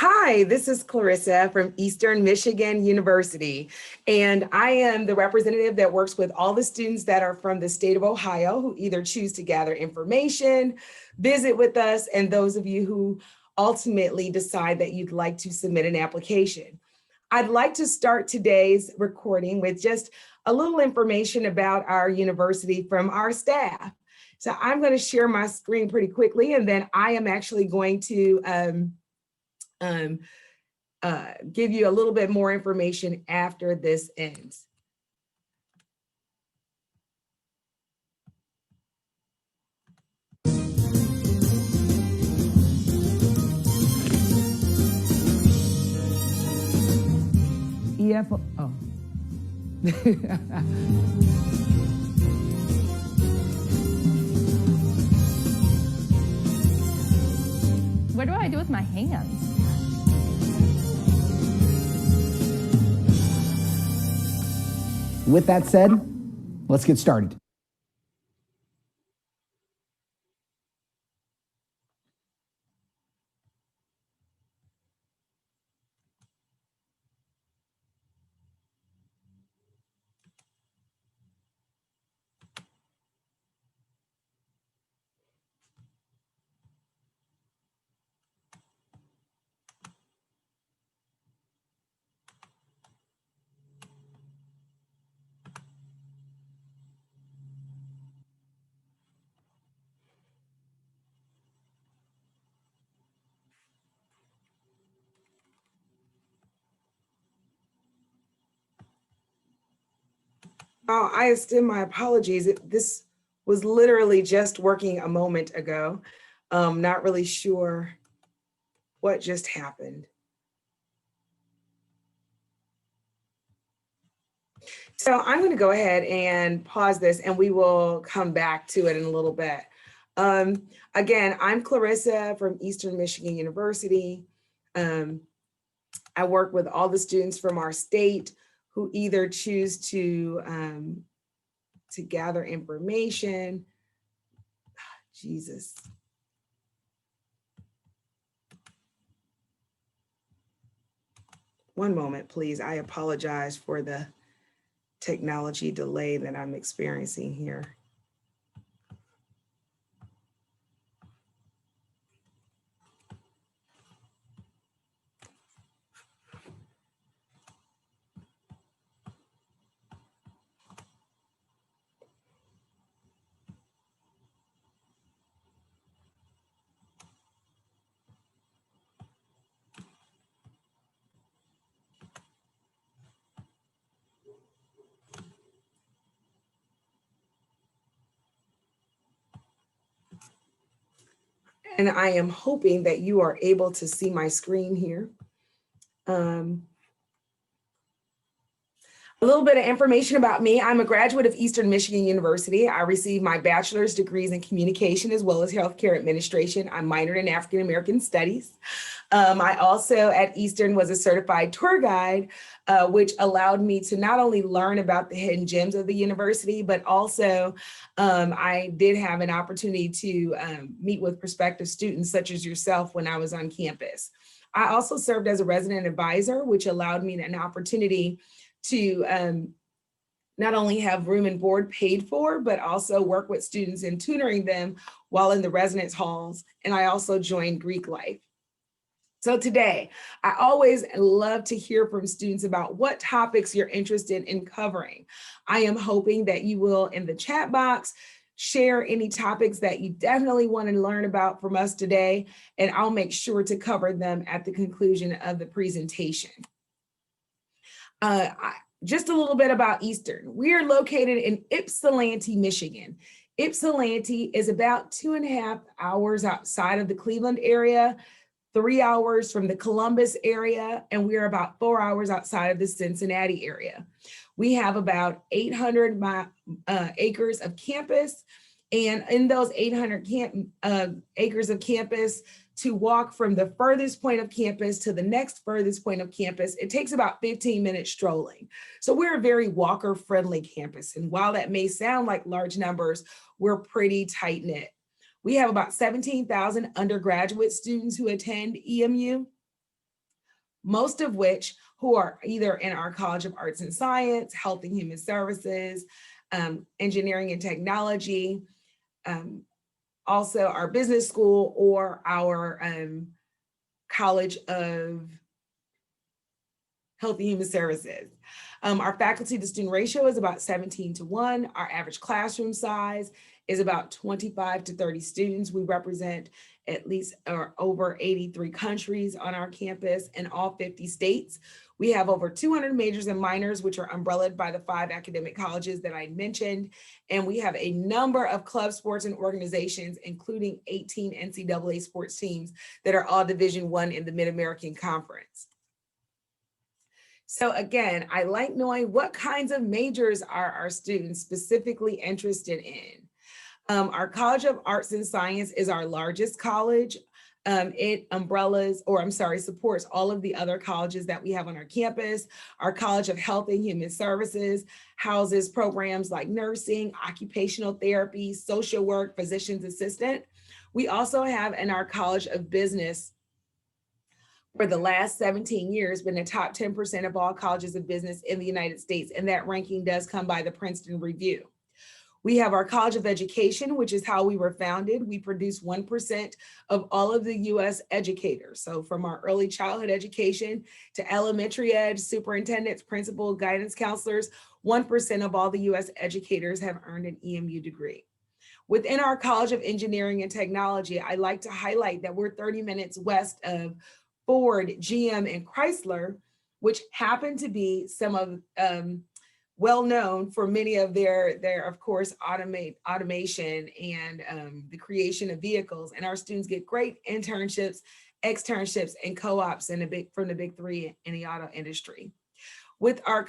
Hi, this is Clarissa from Eastern Michigan University, and I am the representative that works with all the students that are from the state of Ohio who either choose to gather information, visit with us, and those of you who ultimately decide that you'd like to submit an application. I'd like to start today's recording with just a little information about our university from our staff. So I'm going to share my screen pretty quickly, and then I am actually going to give you a little bit more information after this ends. What do I do with my hands? With that said, let's get started. Oh, I extend my apologies. This was literally just working a moment ago. Not really sure what just happened. So I'm going to go ahead and pause this and we will come back to it in a little bit. Again, I'm Clarissa from Eastern Michigan University. I work with all the students from our state who either choose to gather information. Jesus. One moment, please. I apologize for the technology delay that I'm experiencing here. And I am hoping that you are able to see my screen here. A little bit of information about me. I'm a graduate of Eastern Michigan University. I received my bachelor's degrees in communication as well as healthcare administration. I minored in African American studies. I also at Eastern was a certified tour guide, which allowed me to not only learn about the hidden gems of the university, but also I did have an opportunity to meet with prospective students such as yourself when I was on campus. I also served as a resident advisor, which allowed me an opportunity to not only have room and board paid for, but also work with students in tutoring them while in the residence halls. And I also joined Greek Life. So today, I always love to hear from students about what topics you're interested in covering. I am hoping that you will, in the chat box, share any topics that you definitely want to learn about from us today, and I'll make sure to cover them at the conclusion of the presentation. Just a little bit about Eastern. We are located in Ypsilanti, Michigan. Ypsilanti is about 2.5 hours outside of the Cleveland area, 3 hours from the Columbus area, and we're about 4 hours outside of the Cincinnati area. We have about 800 acres of campus, and in those 800 acres of campus, to walk from the furthest point of campus to the next furthest point of campus, it takes about 15 minutes strolling. So we're a very walker-friendly campus. And while that may sound like large numbers, we're pretty tight-knit. We have about 17,000 undergraduate students who attend EMU. most of which who are either in our College of Arts and Science, Health and Human Services, Engineering and Technology, also our business school, or our College of Health and Human Services. Our faculty to student ratio is about 17:1. Our average classroom size is about 25 to 30 students. We represent at least or over 83 countries on our campus in all 50 states. We have over 200 majors and minors, which are umbrellaed by the 5 academic colleges that I mentioned. And we have a number of club sports and organizations, including 18 NCAA sports teams that are all Division I in the Mid-American Conference. So again, I like knowing what kinds of majors are our students specifically interested in. Our College of Arts and Science is our largest college. It supports all of the other colleges that we have on our campus. Our College of Health and Human Services houses programs like nursing, occupational therapy, social work, physician's assistant. We also have in our College of Business, for the last 17 years, been the top 10% of all colleges of business in the United States, and that ranking does come by the Princeton Review. We have our College of Education, which is how we were founded. We produce 1% of all of the US educators. So from our early childhood education to elementary ed, superintendents, principal, guidance counselors, 1% of all the US educators have earned an EMU degree. Within our College of Engineering and Technology, I like to highlight that we're 30 minutes west of Ford, GM, and Chrysler, which happen to be some of well known for many of their of course, automation and the creation of vehicles. And our students get great internships, externships, and co-ops from the big 3 in the auto industry. With our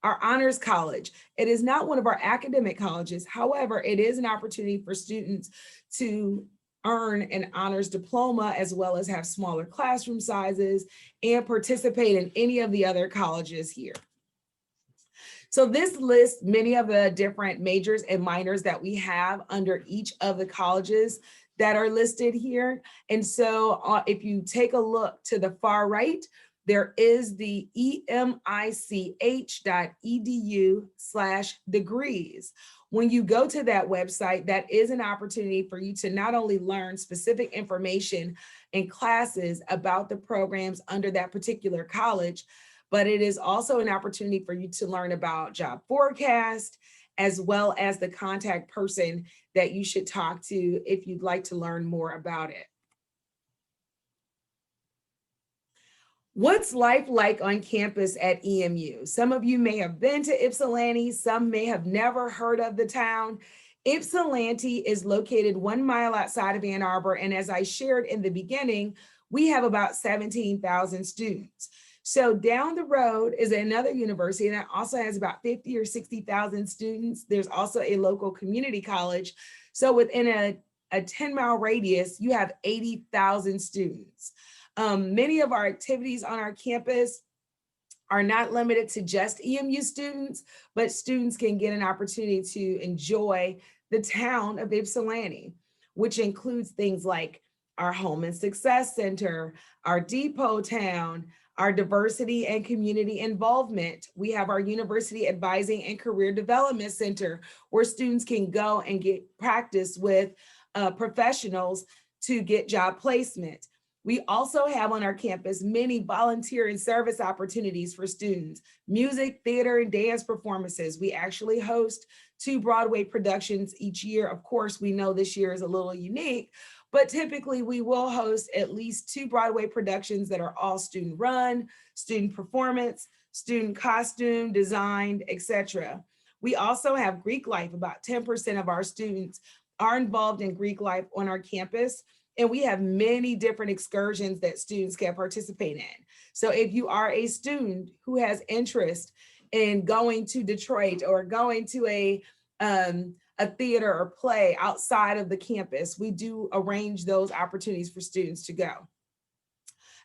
our honors college, it is not one of our academic colleges. However, it is an opportunity for students to earn an honors diploma, as well as have smaller classroom sizes and participate in any of the other colleges here. So this lists many of the different majors and minors that we have under each of the colleges that are listed here. And so if you take a look to the far right, there is the emich.edu/degrees. When you go to that website, that is an opportunity for you to not only learn specific information in classes about the programs under that particular college, but it is also an opportunity for you to learn about job forecast, as well as the contact person that you should talk to if you'd like to learn more about it. What's life like on campus at EMU? Some of you may have been to Ypsilanti, some may have never heard of the town. Ypsilanti is located 1 mile outside of Ann Arbor, and as I shared in the beginning, we have about 17,000 students. So down the road is another university that also has about 50 or 60,000 students. There's also a local community college. So within a 10-mile radius, you have 80,000 students. Many of our activities on our campus are not limited to just EMU students, but students can get an opportunity to enjoy the town of Ypsilanti, which includes things like our Home and Success Center, our Depot Town, our diversity and community involvement. We have our University Advising and Career Development Center, where students can go and get practice with professionals to get job placement. We also have on our campus many volunteer and service opportunities for students, music, theater, and dance performances. We actually host 2 Broadway productions each year. Of course, we know this year is a little unique, but typically we will host at least 2 Broadway productions that are all student run, student performance, student costume, designed, etc. We also have Greek life. About 10% of our students are involved in Greek life on our campus. And we have many different excursions that students can participate in. So if you are a student who has interest in going to Detroit or going to a theater or play outside of the campus, we do arrange those opportunities for students to go.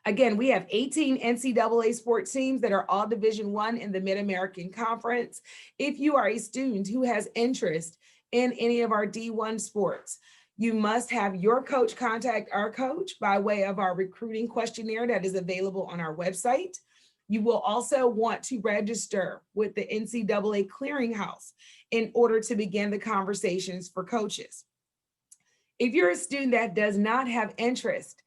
Again, we have 18 NCAA sports teams that are all Division I in the Mid-American Conference. If you are a student who has interest in any of our D1 sports, You must have your coach contact our coach by way of our recruiting questionnaire that is available on our website. You will also want to register with the NCAA Clearinghouse in order to begin the conversations for coaches. If you're a student that does not have interest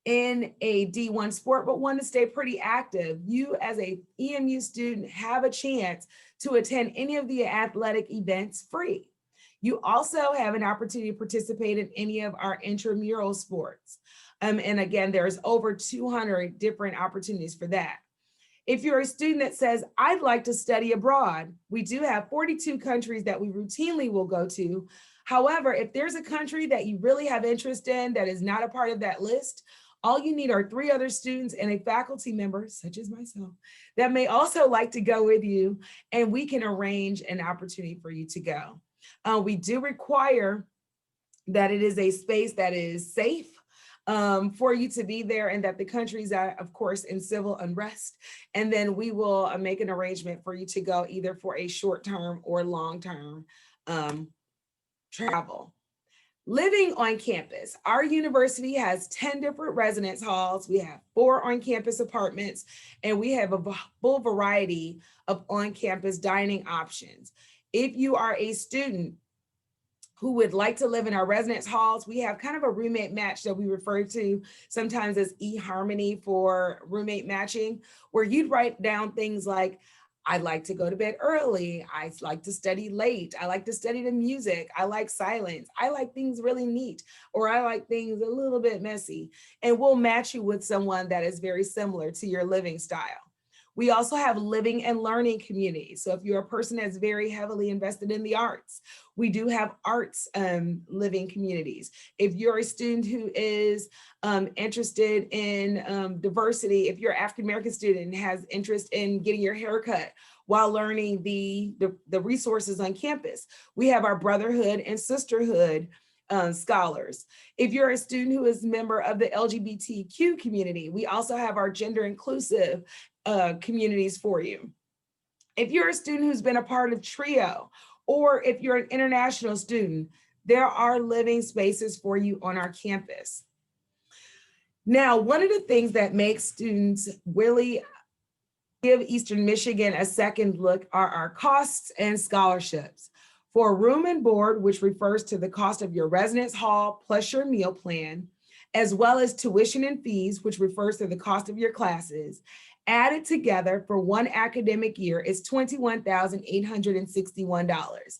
in a D1 sport, but want to stay pretty active, you as a EMU student have a chance to attend any of the athletic events free. You also have an opportunity to participate in any of our intramural sports. And again, there's over 200 different opportunities for that. If you're a student that says, I'd like to study abroad, we do have 42 countries that we routinely will go to. However, if there's a country that you really have interest in that is not a part of that list, all you need are 3 other students and a faculty member, such as myself, that may also like to go with you, and we can arrange an opportunity for you to go. We do require that it is a space that is safe for you to be there, and that the countries are, of course, in civil unrest. And then we will make an arrangement for you to go either for a short-term or long-term travel. Living on campus, our university has 10 different residence halls. We have 4 on-campus apartments, and we have a full variety of on-campus dining options. If you are a student who would like to live in our residence halls, we have kind of a roommate match that we refer to sometimes as eHarmony for roommate matching, where you'd write down things like, I like to go to bed early. I like to study late. I like to study the music. I like silence. I like things really neat, or I like things a little bit messy. And we'll match you with someone that is very similar to your living style. We also have living and learning communities. So if you're a person that's very heavily invested in the arts, we do have arts living communities. If you're a student who is interested in diversity, if you're an African-American student and has interest in getting your hair cut while learning the resources on campus, we have our brotherhood and sisterhood scholars. If you're a student who is a member of the LGBTQ community, we also have our gender inclusive communities for you. If you're a student who's been a part of TRIO, or if you're an international student, there are living spaces for you on our campus. Now, one of the things that makes students really give Eastern Michigan a second look are our costs and scholarships. For room and board, which refers to the cost of your residence hall plus your meal plan, as well as tuition and fees, which refers to the cost of your classes, added together for one academic year is $21,861.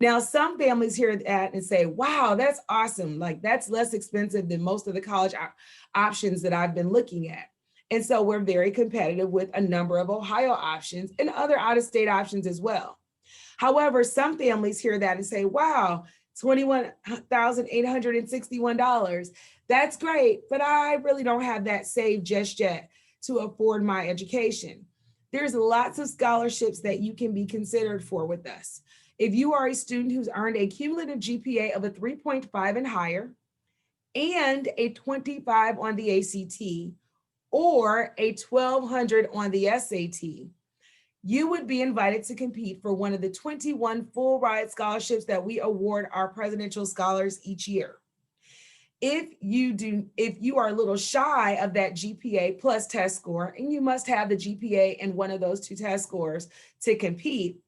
Now, some families hear that and say, wow, that's awesome. Like, that's less expensive than most of the college options that I've been looking at. And so we're very competitive with a number of Ohio options and other out-of-state options as well. However, some families hear that and say, wow, $21,861, that's great, but I really don't have that saved just yet to afford my education. There's lots of scholarships that you can be considered for with us. If you are a student who's earned a cumulative GPA of a 3.5 and higher, and a 25 on the ACT, or a 1200 on the SAT, you would be invited to compete for one of the 21 full ride scholarships that we award our presidential scholars each year. If you are a little shy of that GPA plus test score, and you must have the GPA and one of those 2 test scores to compete,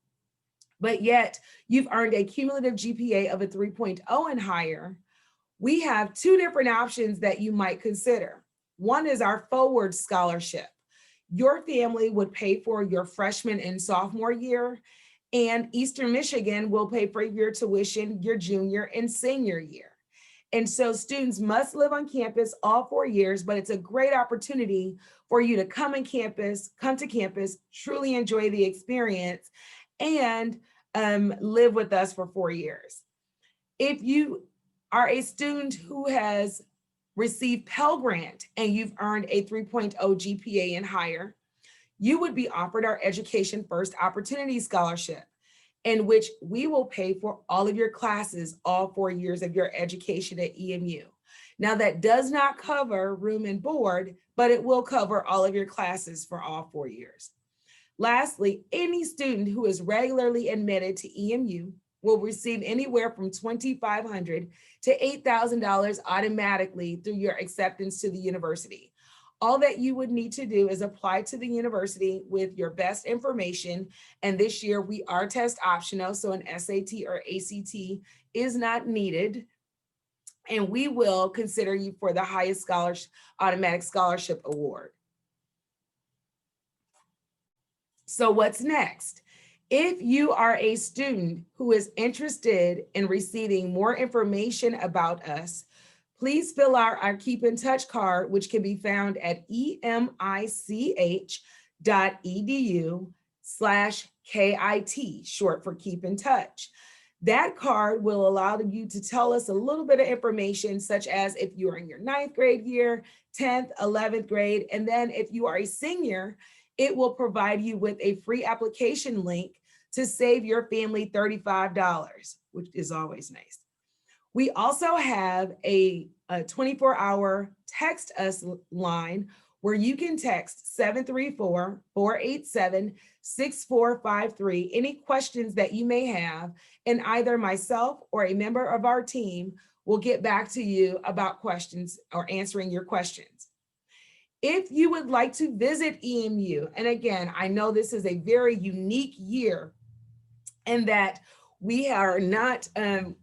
but yet you've earned a cumulative GPA of a 3.0 and higher, we have 2 different options that you might consider. One is our forward scholarship. Your family would pay for your freshman and sophomore year, and Eastern Michigan will pay for your tuition your junior and senior year. And so students must live on campus all 4 years, but it's a great opportunity for you to come to campus, truly enjoy the experience, and live with us for 4 years. If you are a student who has received Pell Grant and you've earned a 3.0 GPA and higher, you would be offered our Education First Opportunity Scholarship, in which we will pay for all of your classes all 4 years of your education at EMU. Now, that does not cover room and board, but it will cover all of your classes for all 4 years. Lastly, any student who is regularly admitted to EMU will receive anywhere from $2,500 to $8,000 automatically through your acceptance to the university. All that you would need to do is apply to the university with your best information. And this year we are test optional, so an SAT or ACT is not needed. And we will consider you for the highest automatic scholarship award. So what's next? If you are a student who is interested in receiving more information about us, please fill out our Keep in Touch card, which can be found at emich.edu/KIT, short for Keep in Touch. That card will allow you to tell us a little bit of information, such as if you're in your 9th grade year, 10th, 11th grade, and then if you are a senior, it will provide you with a free application link to save your family $35, which is always nice. We also have a 24-hour text us line where you can text 734-487-6453 any questions that you may have, and either myself or a member of our team will get back to you about questions or answering your questions. If you would like to visit EMU, and again, I know this is a very unique year in that we are not,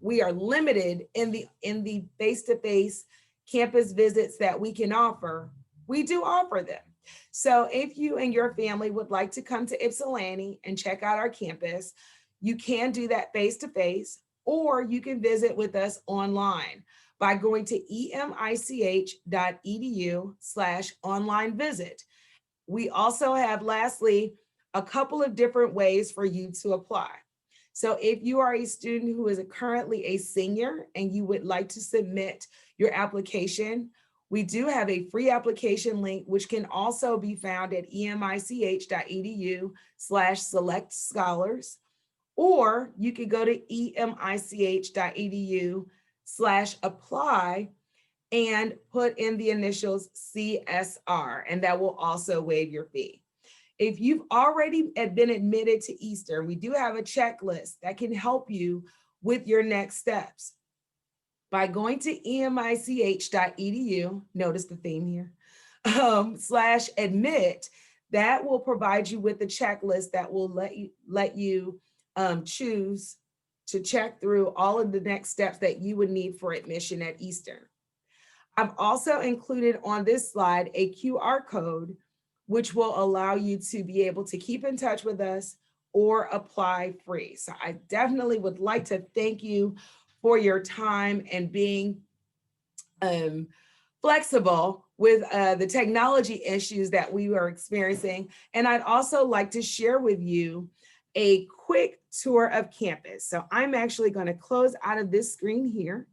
we are limited in the face-to-face campus visits that we can offer. We do offer them. So if you and your family would like to come to Ypsilanti and check out our campus, you can do that face-to-face, or you can visit with us online by going to emich.edu/online visit. We also have, lastly, a couple of different ways for you to apply. So if you are a student who is currently a senior and you would like to submit your application, we do have a free application link, which can also be found at emich.edu/select scholars, or you could go to emich.edu/apply and put in the initials CSR, and that will also waive your fee. If you've already been admitted to Eastern, we do have a checklist that can help you with your next steps. By going to emich.edu, notice the theme here, /admit, that will provide you with the checklist that will let you choose to check through all of the next steps that you would need for admission at Eastern. I've also included on this slide a QR code, which will allow you to be able to keep in touch with us or apply free. So I definitely would like to thank you for your time and being flexible with the technology issues that we were experiencing. And I'd also like to share with you a quick tour of campus. So I'm actually going to close out of this screen here,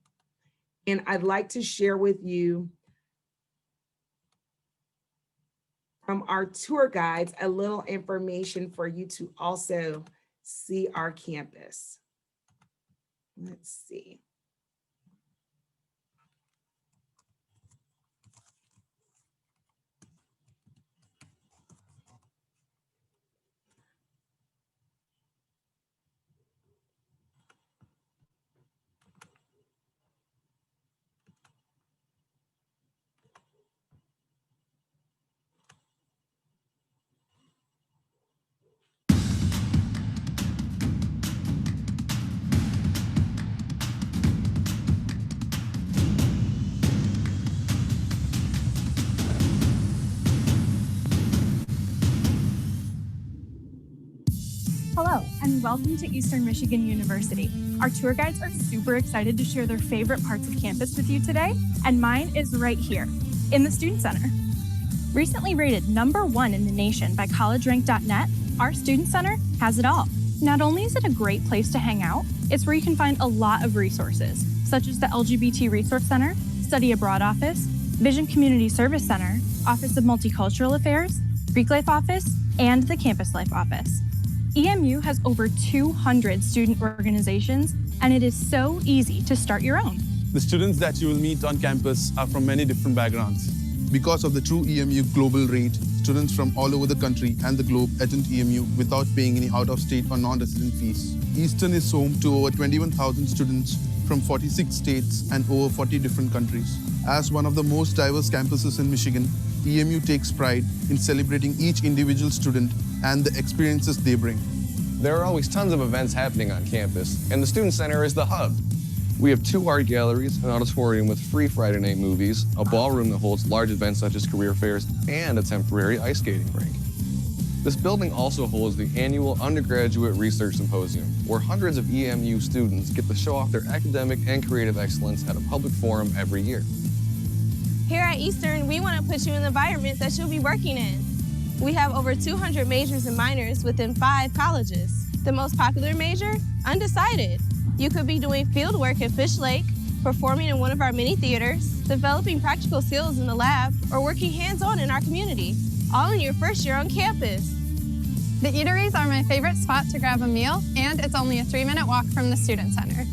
and I'd like to share with you from our tour guides a little information for you to also see our campus. Let's see. Hello, and welcome to Eastern Michigan University. Our tour guides are super excited to share their favorite parts of campus with you today, and mine is right here, in the Student Center. Recently rated #1 in the nation by collegerank.net, our Student Center has it all. Not only is it a great place to hang out, it's where you can find a lot of resources, such as the LGBT Resource Center, Study Abroad Office, Vision Community Service Center, Office of Multicultural Affairs, Greek Life Office, and the Campus Life Office. EMU has over 200 student organizations, and it is so easy to start your own. The students that you will meet on campus are from many different backgrounds. Because of the true EMU global rate, students from all over the country and the globe attend EMU without paying any out-of-state or non-resident fees. Eastern is home to over 21,000 students from 46 states and over 40 different countries. As one of the most diverse campuses in Michigan, EMU takes pride in celebrating each individual student and the experiences they bring. There are always tons of events happening on campus, and the Student Center is the hub. We have 2 art galleries, an auditorium with free Friday night movies, a ballroom that holds large events such as career fairs, and a temporary ice skating rink. This building also holds the annual Undergraduate Research Symposium, where hundreds of EMU students get to show off their academic and creative excellence at a public forum every year. Here at Eastern, we want to put you in the environment that you'll be working in. We have over 200 majors and minors within 5 colleges. The most popular major? Undecided. You could be doing field work at Fish Lake, performing in one of our mini theaters, developing practical skills in the lab, or working hands-on in our community, all in your first year on campus. The eateries are my favorite spot to grab a meal, and it's only a 3-minute walk from the Student Center.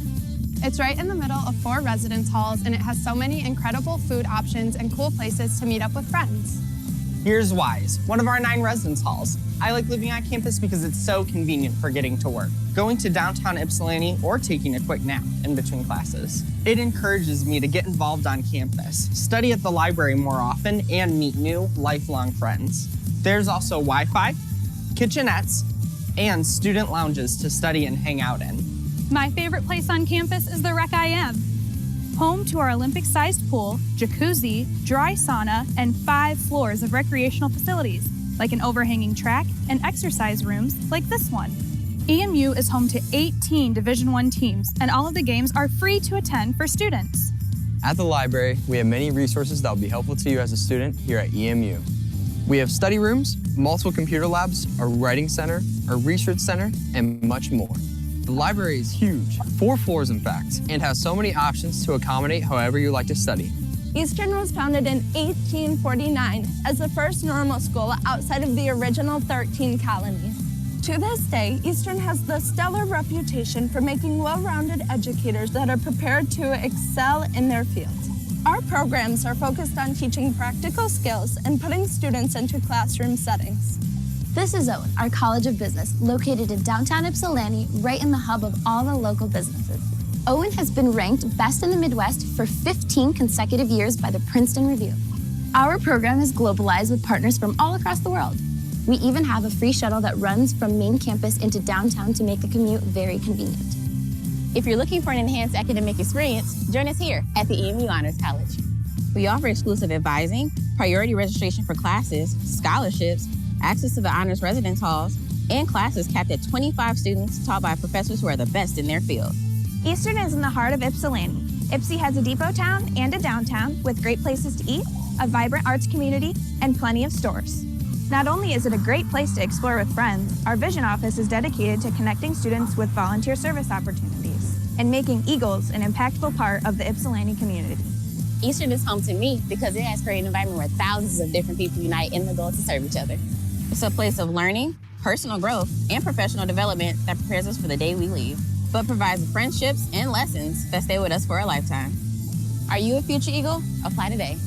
It's right in the middle of 4 residence halls, and it has so many incredible food options and cool places to meet up with friends. Here's Wise, one of our 9 residence halls. I like living on campus because it's so convenient for getting to work, going to downtown Ypsilanti, or taking a quick nap in between classes. It encourages me to get involved on campus, study at the library more often, and meet new, lifelong friends. There's also Wi-Fi, kitchenettes, and student lounges to study and hang out in. My favorite place on campus is the Rec IM. Home to our Olympic-sized pool, jacuzzi, dry sauna, and 5 floors of recreational facilities, like an overhanging track and exercise rooms like this one. EMU is home to 18 Division I teams, and all of the games are free to attend for students. At the library, we have many resources that will be helpful to you as a student here at EMU. We have study rooms, multiple computer labs, a writing center, a research center, and much more. The library is huge, 4 floors in fact, and has so many options to accommodate however you like to study. Eastern was founded in 1849 as the first normal school outside of the original 13 colonies. To this day, Eastern has the stellar reputation for making well-rounded educators that are prepared to excel in their fields. Our programs are focused on teaching practical skills and putting students into classroom settings. This is Owen, our College of Business, located in downtown Ypsilanti, right in the hub of all the local businesses. Owen has been ranked best in the Midwest for 15 consecutive years by the Princeton Review. Our program is globalized with partners from all across the world. We even have a free shuttle that runs from main campus into downtown to make the commute very convenient. If you're looking for an enhanced academic experience, join us here at the EMU Honors College. We offer exclusive advising, priority registration for classes, scholarships, access to the honors residence halls, and classes capped at 25 students taught by professors who are the best in their field. Eastern is in the heart of Ypsilanti. Ypsi has a depot town and a downtown with great places to eat, a vibrant arts community, and plenty of stores. Not only is it a great place to explore with friends, our Vision Office is dedicated to connecting students with volunteer service opportunities and making Eagles an impactful part of the Ypsilanti community. Eastern is home to me because it has created an environment where thousands of different people unite in the goal to serve each other. It's a place of learning, personal growth, and professional development that prepares us for the day we leave, but provides friendships and lessons that stay with us for a lifetime. Are you a future Eagle? Apply today.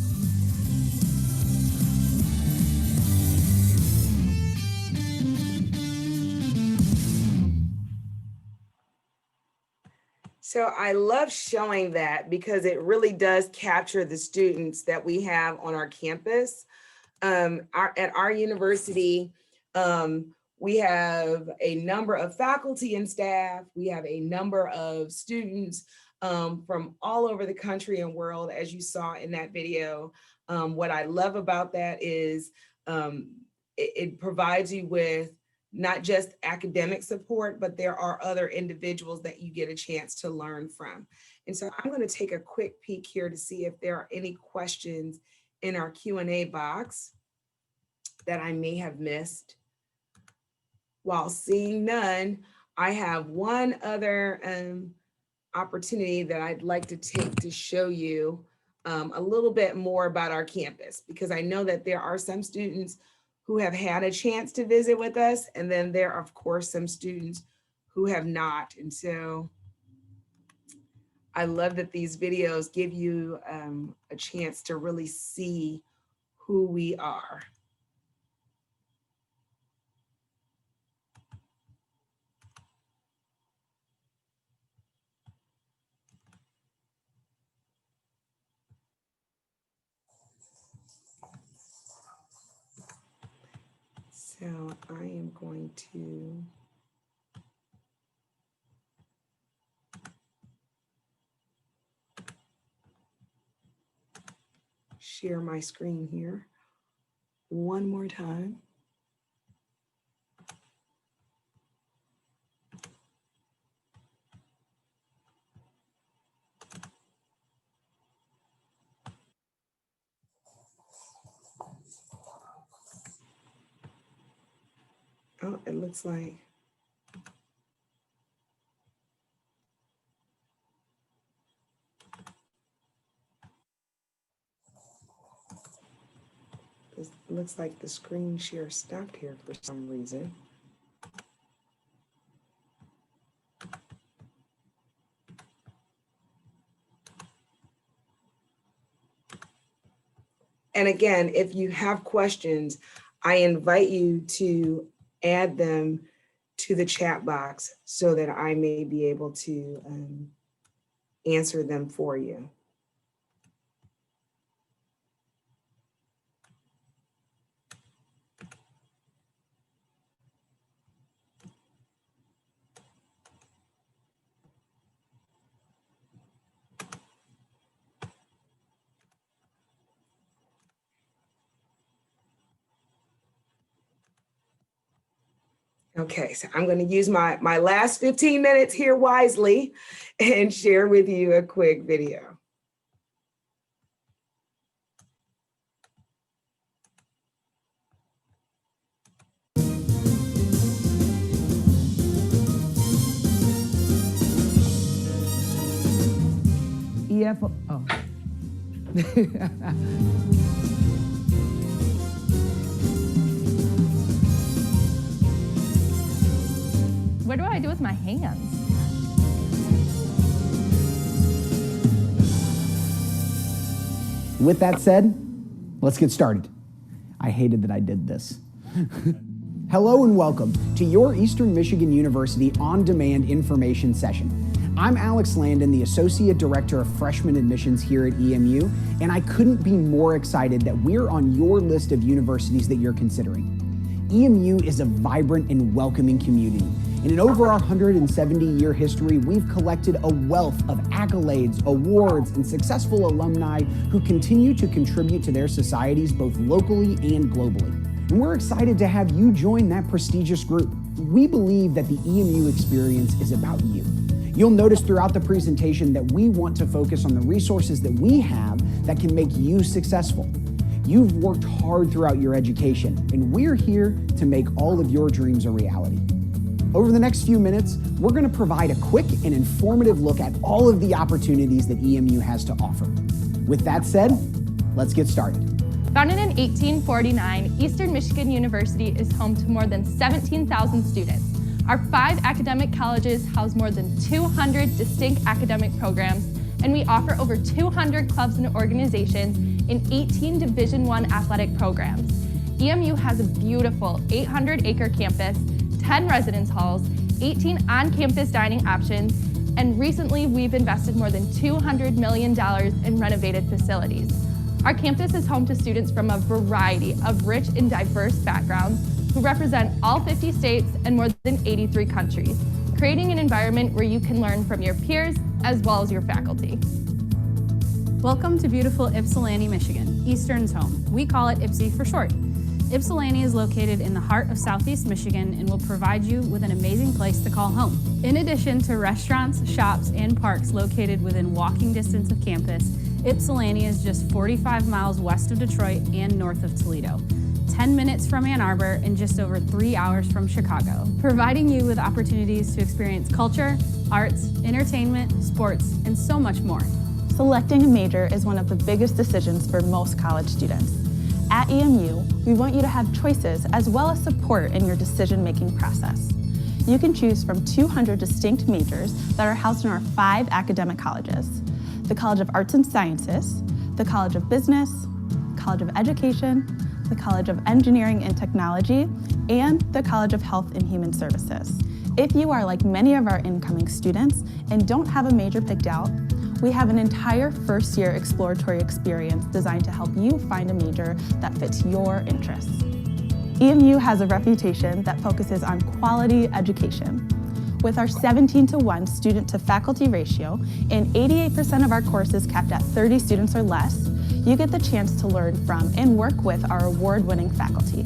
So I love showing that because it really does capture the students that we have on our campus. At our university, we have a number of faculty and staff. We have a number of students from all over the country and world, as you saw in that video. What I love about that is it provides you with not just academic support, but there are other individuals that you get a chance to learn from. And so I'm going to take a quick peek here to see if there are any questions in our Q&A box that I may have missed. While seeing none, I have one other opportunity that I'd like to take to show you a little bit more about our campus, because I know that there are some students who have had a chance to visit with us, and then there are, of course, some students who have not. And so I love that these videos give you a chance to really see who we are. So I am going to share my screen here one more time. Oh, it looks like the screen share stopped here for some reason. And again, if you have questions, I invite you to add them to the chat box so that I may be able to answer them for you. Okay, so I'm going to use my last 15 minutes here wisely and share with you a quick video. Oh. What do I do with my hands? With that said, let's get started. I hated that I did this. Hello and welcome to your Eastern Michigan University on-demand information session. I'm Alex Landon, the Associate Director of Freshman Admissions here at EMU, and I couldn't be more excited that we're on your list of universities that you're considering. EMU is a vibrant and welcoming community. And in over our 170-year history, we've collected a wealth of accolades, awards, and successful alumni who continue to contribute to their societies both locally and globally. And we're excited to have you join that prestigious group. We believe that the EMU experience is about you. You'll notice throughout the presentation that we want to focus on the resources that we have that can make you successful. You've worked hard throughout your education, and we're here to make all of your dreams a reality. Over the next few minutes, we're going to provide a quick and informative look at all of the opportunities that EMU has to offer. With that said, let's get started. Founded in 1849, Eastern Michigan University is home to more than 17,000 students. Our 5 academic colleges house more than 200 distinct academic programs, and we offer over 200 clubs and organizations in 18 Division I athletic programs. EMU has a beautiful 800-acre campus, 10 residence halls, 18 on-campus dining options, and recently we've invested more than $200 million in renovated facilities. Our campus is home to students from a variety of rich and diverse backgrounds who represent all 50 states and more than 83 countries, creating an environment where you can learn from your peers as well as your faculty. Welcome to beautiful Ypsilanti, Michigan, Eastern's home. We call it Ypsi for short. Ypsilanti is located in the heart of Southeast Michigan and will provide you with an amazing place to call home. In addition to restaurants, shops, and parks located within walking distance of campus, Ypsilanti is just 45 miles west of Detroit and north of Toledo, 10 minutes from Ann Arbor, and just over 3 hours from Chicago, providing you with opportunities to experience culture, arts, entertainment, sports, and so much more. Selecting a major is one of the biggest decisions for most college students. At EMU, we want you to have choices as well as support in your decision-making process. You can choose from 200 distinct majors that are housed in our 5 academic colleges: the College of Arts and Sciences, the College of Business, College of Education, the College of Engineering and Technology, and the College of Health and Human Services. If you are like many of our incoming students and don't have a major picked out, we have an entire first-year exploratory experience designed to help you find a major that fits your interests. EMU has a reputation that focuses on quality education. With our 17-to-1 student-to-faculty ratio and 88% of our courses capped at 30 students or less, you get the chance to learn from and work with our award-winning faculty.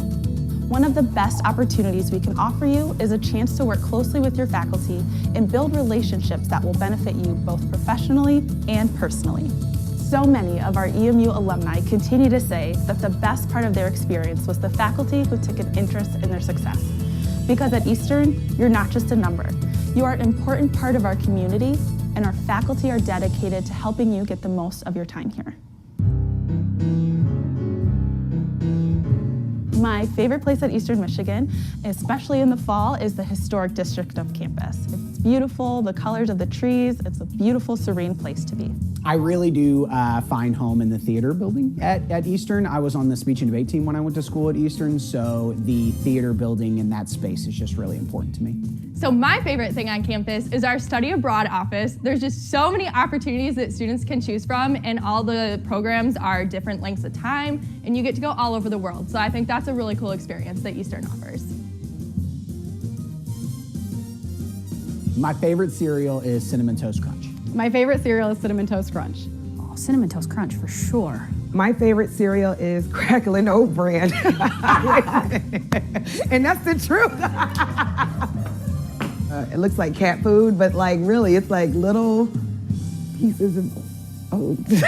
One of the best opportunities we can offer you is a chance to work closely with your faculty and build relationships that will benefit you both professionally and personally. So many of our EMU alumni continue to say that the best part of their experience was the faculty who took an interest in their success. Because at Eastern, you're not just a number. You are an important part of our community, and our faculty are dedicated to helping you get the most of your time here. My favorite place at Eastern Michigan, especially in the fall, is the historic district of campus. It's beautiful, the colors of the trees, it's a beautiful, serene place to be. I really do find home in the theater building at Eastern. I was on the speech and debate team when I went to school at Eastern, so the theater building in that space is just really important to me. So my favorite thing on campus is our study abroad office. There's just so many opportunities that students can choose from, and all the programs are different lengths of time, and you get to go all over the world. So I think that's a really cool experience that Eastern offers. My favorite cereal is Cinnamon Toast Crunch. My favorite cereal is Cinnamon Toast Crunch. Oh, Cinnamon Toast Crunch for sure. My favorite cereal is Cracklin' Oat Bran. And that's the truth. It looks like cat food, but like really, it's like little pieces of oats.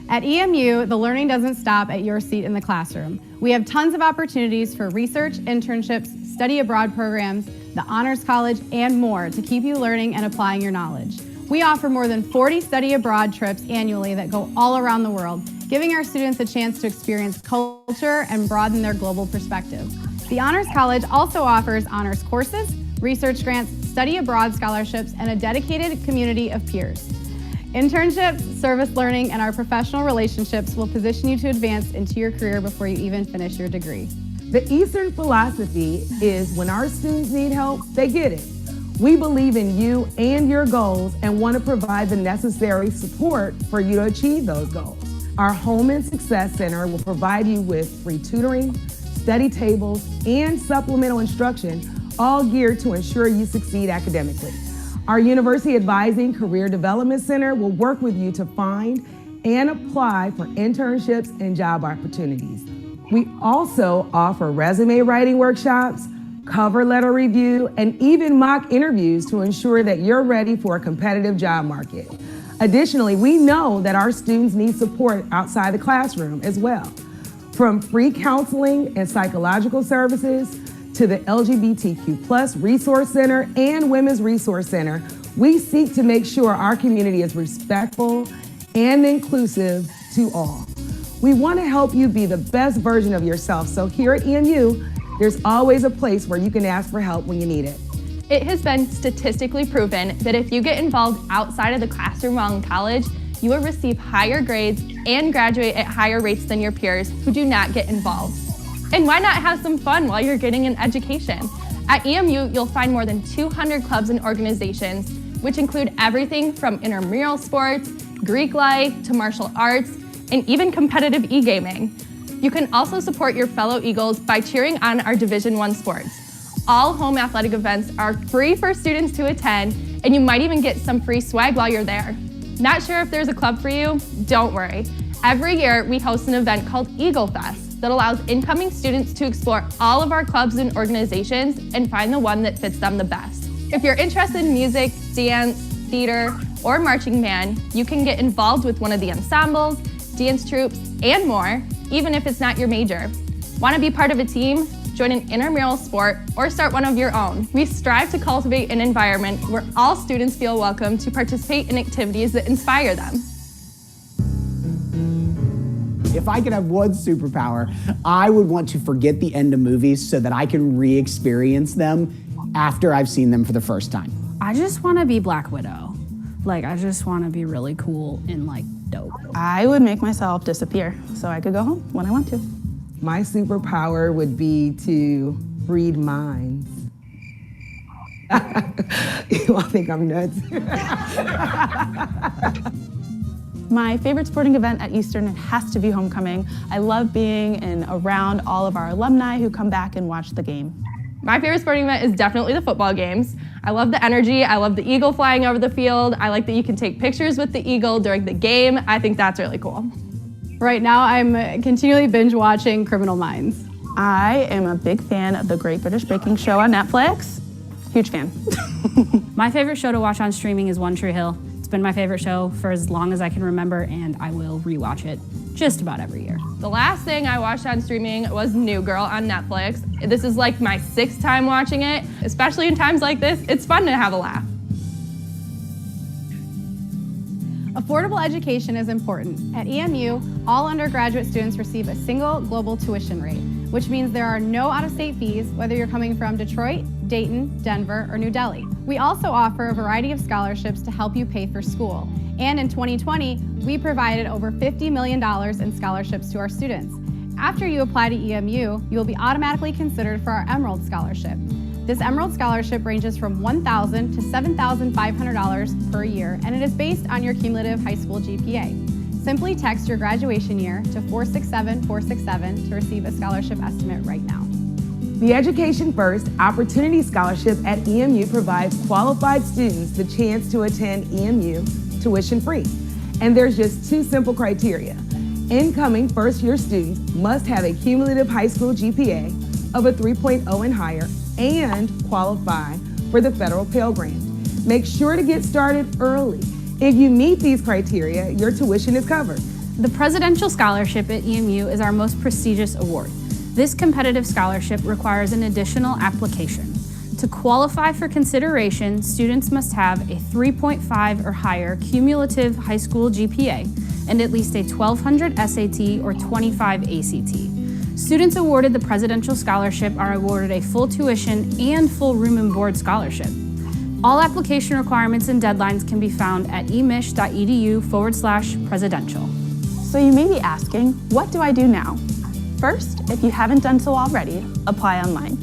At EMU, the learning doesn't stop at your seat in the classroom. We have tons of opportunities for research, internships, study abroad programs, the Honors College, and more to keep you learning and applying your knowledge. We offer more than 40 study abroad trips annually that go all around the world, giving our students a chance to experience culture and broaden their global perspective. The Honors College also offers honors courses, research grants, study abroad scholarships, and a dedicated community of peers. Internships, service learning, and our professional relationships will position you to advance into your career before you even finish your degree. The Eastern philosophy is when our students need help, they get it. We believe in you and your goals and want to provide the necessary support for you to achieve those goals. Our Home and Success Center will provide you with free tutoring, study tables, and supplemental instruction, all geared to ensure you succeed academically. Our University Advising Career Development Center will work with you to find and apply for internships and job opportunities. We also offer resume writing workshops, cover letter review, and even mock interviews to ensure that you're ready for a competitive job market. Additionally, we know that our students need support outside the classroom as well. From free counseling and psychological services to the LGBTQ+ Resource Center and Women's Resource Center, we seek to make sure our community is respectful and inclusive to all. We want to help you be the best version of yourself, so here at EMU, there's always a place where you can ask for help when you need it. It has been statistically proven that if you get involved outside of the classroom while in college, you will receive higher grades and graduate at higher rates than your peers who do not get involved. And why not have some fun while you're getting an education? At EMU, you'll find more than 200 clubs and organizations, which include everything from intramural sports, Greek life, to martial arts, and even competitive e-gaming. You can also support your fellow Eagles by cheering on our Division I sports. All home athletic events are free for students to attend, and you might even get some free swag while you're there. Not sure if there's a club for you? Don't worry. Every year, we host an event called Eagle Fest that allows incoming students to explore all of our clubs and organizations and find the one that fits them the best. If you're interested in music, dance, theater, or marching band, you can get involved with one of the ensembles, dance troupes, and more, even if it's not your major. Want to be part of a team? Join an intramural sport or start one of your own. We strive to cultivate an environment where all students feel welcome to participate in activities that inspire them. If I could have one superpower, I would want to forget the end of movies so that I can re-experience them after I've seen them for the first time. I just want to be Black Widow. Like, I just want to be really cool and like dope. I would make myself disappear so I could go home when I want to. My superpower would be to read minds. You all think I'm nuts? My favorite sporting event at Eastern, it has to be homecoming. I love being around all of our alumni who come back and watch the game. My favorite sporting event is definitely the football games. I love the energy. I love the eagle flying over the field. I like that you can take pictures with the eagle during the game. I think that's really cool. Right now, I'm continually binge watching Criminal Minds. I am a big fan of the Great British Baking Show on Netflix. Huge fan. My favorite show to watch on streaming is One Tree Hill. It's been my favorite show for as long as I can remember, and I will rewatch it just about every year. The last thing I watched on streaming was New Girl on Netflix. This is like my 6th time watching it. Especially in times like this, it's fun to have a laugh. Affordable education is important. At EMU, all undergraduate students receive a single global tuition rate, which means there are no out-of-state fees, whether you're coming from Detroit, Dayton, Denver, or New Delhi. We also offer a variety of scholarships to help you pay for school. And in 2020, we provided over $50 million in scholarships to our students. After you apply to EMU, you will be automatically considered for our Emerald Scholarship. This Emerald Scholarship ranges from $1,000 to $7,500 per year, and it is based on your cumulative high school GPA. Simply text your graduation year to 467-467 to receive a scholarship estimate right now. The Education First Opportunity Scholarship at EMU provides qualified students the chance to attend EMU tuition free. And there's just 2 simple criteria. Incoming first-year students must have a cumulative high school GPA of a 3.0 and higher and qualify for the federal Pell Grant. Make sure to get started early. If you meet these criteria, your tuition is covered. The Presidential Scholarship at EMU is our most prestigious award. This competitive scholarship requires an additional application. To qualify for consideration, students must have a 3.5 or higher cumulative high school GPA and at least a 1200 SAT or 25 ACT. Students awarded the Presidential Scholarship are awarded a full tuition and full room and board scholarship. All application requirements and deadlines can be found at emich.edu/presidential. So you may be asking, what do I do now? First, if you haven't done so already, apply online.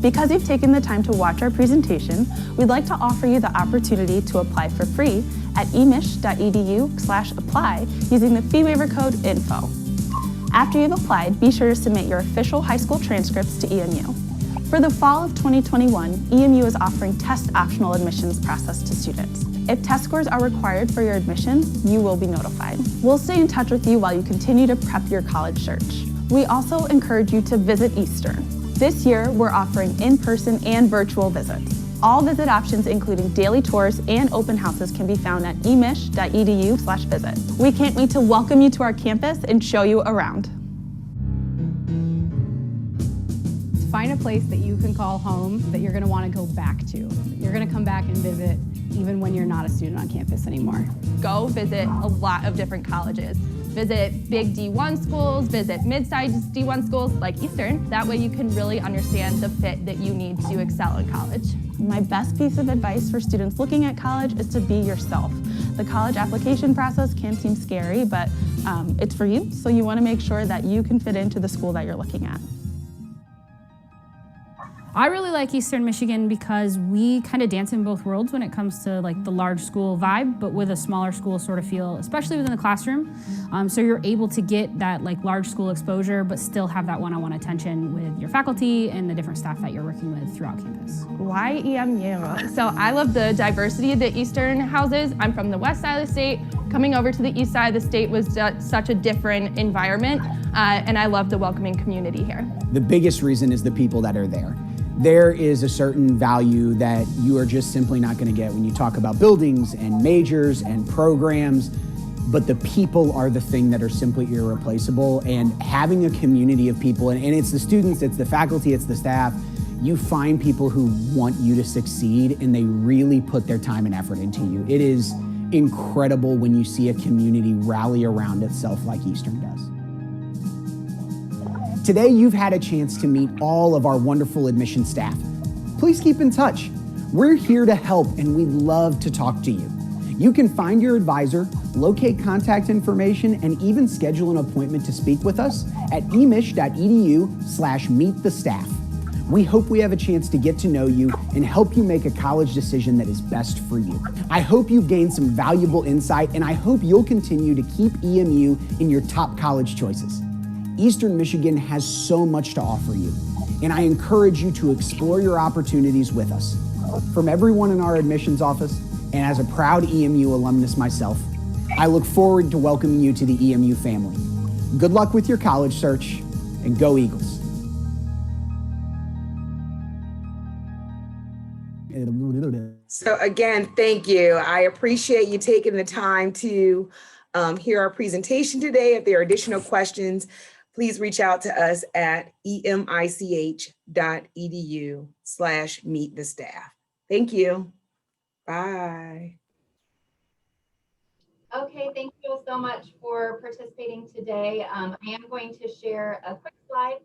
Because you've taken the time to watch our presentation, we'd like to offer you the opportunity to apply for free at emich.edu/apply using the fee waiver code INFO. After you've applied, be sure to submit your official high school transcripts to EMU. For the fall of 2021, EMU is offering test-optional admissions process to students. If test scores are required for your admission, you will be notified. We'll stay in touch with you while you continue to prep your college search. We also encourage you to visit Eastern. This year, we're offering in-person and virtual visits. All visit options, including daily tours and open houses, can be found at emich.edu/visit. We can't wait to welcome you to our campus and show you around. Find a place that you can call home that you're going to want to go back to. You're going to come back and visit even when you're not a student on campus anymore. Go visit a lot of different colleges. Visit big D1 schools, visit mid-sized D1 schools like Eastern. That way you can really understand the fit that you need to excel in college. My best piece of advice for students looking at college is to be yourself. The college application process can seem scary, but it's for you, so you want to make sure that you can fit into the school that you're looking at. I really like Eastern Michigan because we kind of dance in both worlds when it comes to like the large school vibe, but with a smaller school sort of feel, especially within the classroom. So you're able to get that like large school exposure, but still have that one-on-one attention with your faculty and the different staff that you're working with throughout campus. Why EMU? So I love the diversity that Eastern houses. I'm from the west side of the state. Coming over to the east side of the state was such a different environment, and I love the welcoming community here. The biggest reason is the people that are there. There is a certain value that you are just simply not going to get when you talk about buildings and majors and programs, but the people are the thing that are simply irreplaceable. And having a community of people, and it's the students, it's the faculty, it's the staff, you find people who want you to succeed and they really put their time and effort into you. It is incredible when you see a community rally around itself like Eastern does. Today, you've had a chance to meet all of our wonderful admission staff. Please keep in touch. We're here to help and we'd love to talk to you. You can find your advisor Locate contact information and even schedule an appointment to speak with us at emich.edu/meetthestaff. We hope we have a chance to get to know you and help you make a college decision that is best for you. I hope you've gained some valuable insight, and I hope you'll continue to keep EMU in your top college choices. Eastern Michigan has so much to offer you, and I encourage you to explore your opportunities with us. From everyone in our admissions office, and as a proud EMU alumnus myself, I look forward to welcoming you to the EMU family. Good luck with your college search, and go Eagles. So again, thank you. I appreciate you taking the time to hear our presentation today. If there are additional questions, please reach out to us at emich.edu/meetthestaff. Thank you. Bye. Okay, thank you all so much for participating today. I am going to share a quick slide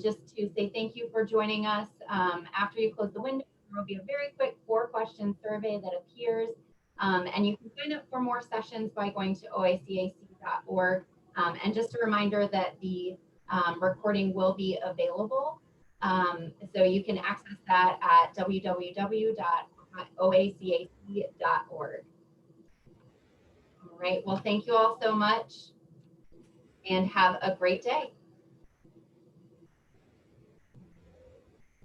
just to say thank you for joining us. After you close the window, there will be a very quick 4-question survey that appears, and you can sign up for more sessions by going to oacac.org. And just a reminder that the recording will be available. So you can access that at www.oacac.org. All right, well, thank you all so much and have a great day.